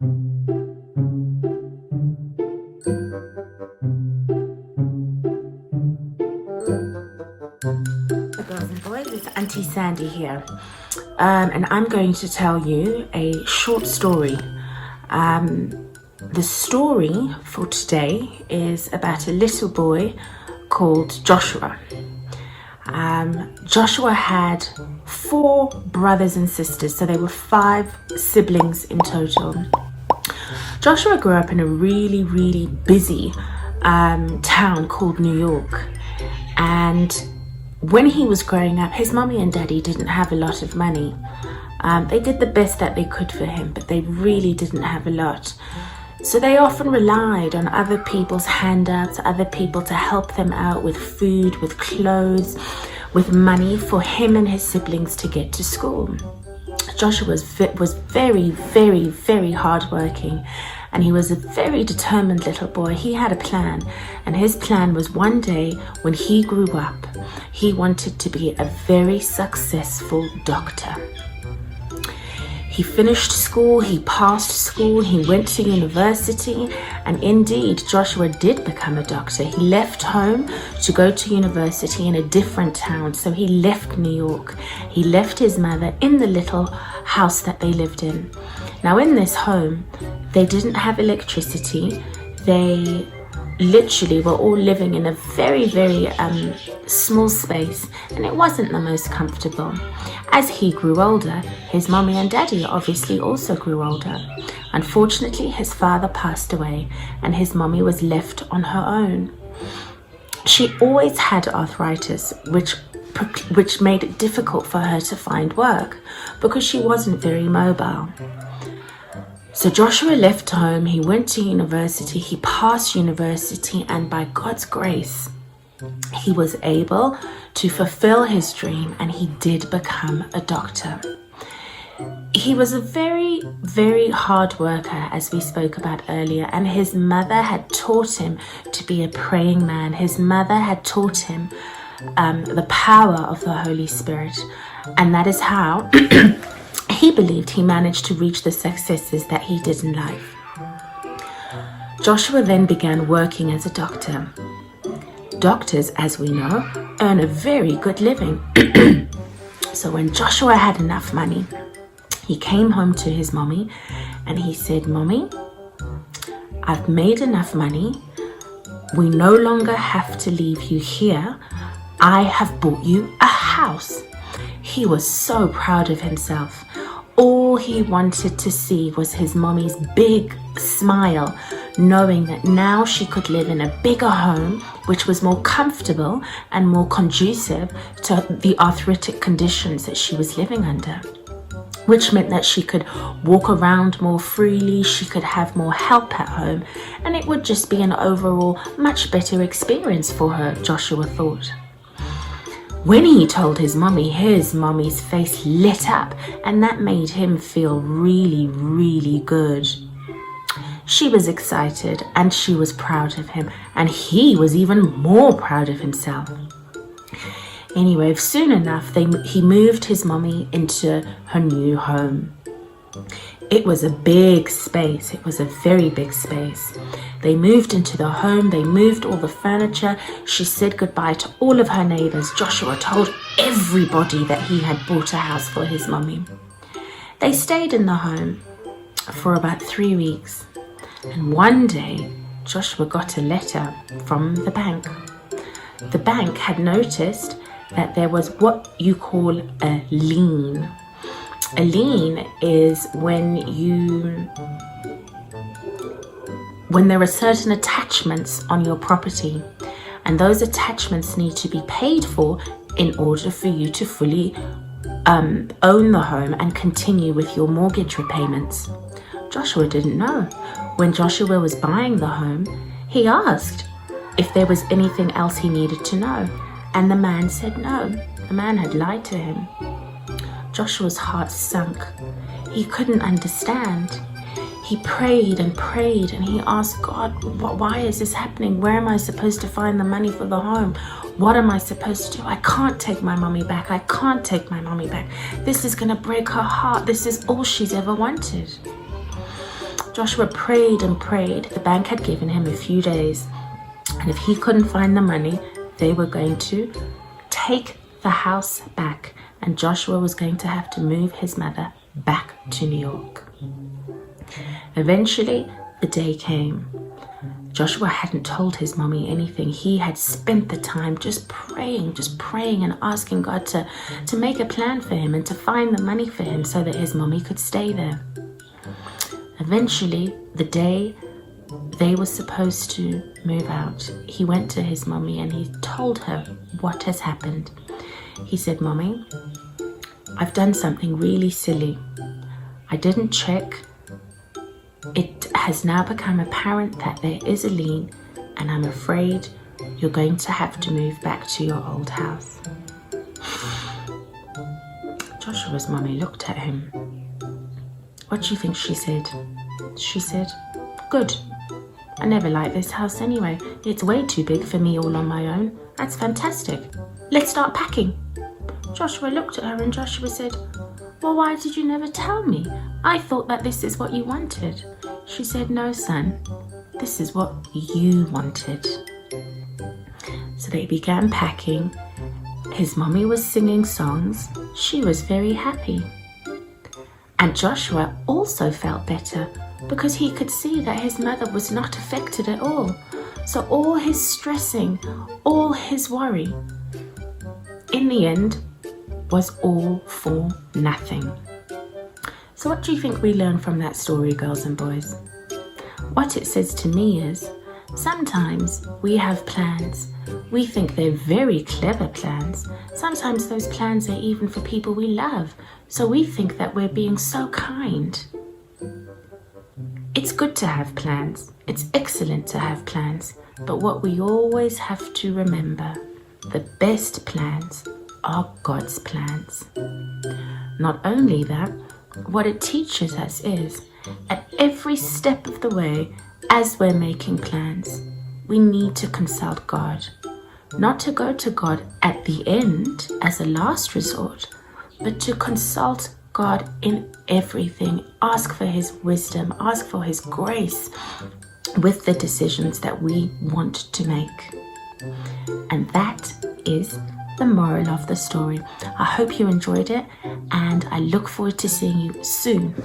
Girls and boys, it's Aunty Sandy here, and I'm going to tell you a short story. The story for today is about a little boy called Joshua. Joshua had 4 brothers and sisters, so there were 5 siblings in total. Joshua grew up in a really, really busy town called New York, and when he was growing up, his mommy and daddy didn't have a lot of money. They did the best that they could for him, but they really didn't have a lot. So they often relied on other people's handouts, other people to help them out with food, with clothes, with money for him and his siblings to get to school. Joshua was very, very, very hardworking, and he was a very determined little boy. He had a plan, and his plan was one day when he grew up, he wanted to be a very successful doctor. He finished school, he passed school, he went to university, and indeed, Joshua did become a doctor. He left home to go to university in a different town. So he left New York. He left his mother in the little house that they lived in. Now, in this home, they didn't have electricity. They literally were all living in a very, very small space, and it wasn't the most comfortable. As he grew older, his mommy and daddy obviously also grew older. Unfortunately, his father passed away, and his mommy was left on her own. She always had arthritis, which made it difficult for her to find work because she wasn't very mobile. So Joshua left home, he went to university, he passed university, and by God's grace, he was able to fulfill his dream, and he did become a doctor. He was a very, very hard worker, as we spoke about earlier, and his mother had taught him to be a praying man. His mother had taught him the power of the Holy Spirit, and that is how he believed he managed to reach the successes that he did in life. Joshua then began working as a doctor. Doctors, as we know, earn a very good living. So when Joshua had enough money, he came home to his mommy and he said, "Mommy, I've made enough money. We no longer have to leave you here. I have bought you a house." He was so proud of himself. All he wanted to see was his mommy's big smile, knowing that now she could live in a bigger home, which was more comfortable and more conducive to the arthritic conditions that she was living under, which meant that she could walk around more freely, she could have more help at home, and it would just be an overall much better experience for her, Joshua thought. When he told his mommy's face lit up, and that made him feel really, really good. She was excited and she was proud of him, and he was even more proud of himself. Anyway, soon enough, he moved his mommy into her new home. It was a big space. It was a very big space. They moved into the home. They moved all the furniture. She said goodbye to all of her neighbors. Joshua told everybody that he had bought a house for his mommy. They stayed in the home for about 3 weeks. And one day, Joshua got a letter from the bank. The bank had noticed that there was what you call a lien. A lien is when there are certain attachments on your property, and those attachments need to be paid for in order for you to fully own the home and continue with your mortgage repayments. Joshua didn't know. When Joshua was buying the home, he asked if there was anything else he needed to know, and the man said no. The man had lied to him. Joshua's heart sunk. He couldn't understand. He prayed and prayed, and he asked God, why is this happening? Where am I supposed to find the money for the home? What am I supposed to do? I can't take my mommy back. I can't take my mommy back. This is going to break her heart. This is all she's ever wanted. Joshua prayed and prayed. The bank had given him a few days, and if he couldn't find the money, they were going to take the house back, and Joshua was going to have to move his mother back to New York. Eventually, the day came. Joshua hadn't told his mommy anything. He had spent the time just praying and asking God to make a plan for him and to find the money for him so that his mommy could stay there. Eventually, the day they were supposed to move out, he went to his mommy and he told her what has happened. He said, "Mommy, I've done something really silly. I didn't check. It has now become apparent that there is a lien, and I'm afraid you're going to have to move back to your old house." Joshua's mommy looked at him. What do you think she said? She said, "Good. I never liked this house anyway. It's way too big for me all on my own. That's fantastic. Let's start packing." Joshua looked at her and Joshua said, "Well, why did you never tell me? I thought that this is what you wanted." She said, "No, son, this is what you wanted." So they began packing. His mommy was singing songs. She was very happy. And Joshua also felt better because he could see that his mother was not affected at all. So all his stressing, all his worry, in the end, was all for nothing. So what do you think we learn from that story, girls and boys? What it says to me is, sometimes we have plans. We think they're very clever plans. Sometimes those plans are even for people we love. So we think that we're being so kind. It's good to have plans. It's excellent to have plans. But what we always have to remember, the best plans are God's plans. Not only that, what it teaches us is, at every step of the way, as we're making plans, we need to consult God. Not to go to God at the end as a last resort, but to consult God in everything. Ask for His wisdom, ask for His grace with the decisions that we want to make. And that is the moral of the story. I hope you enjoyed it, and I look forward to seeing you soon.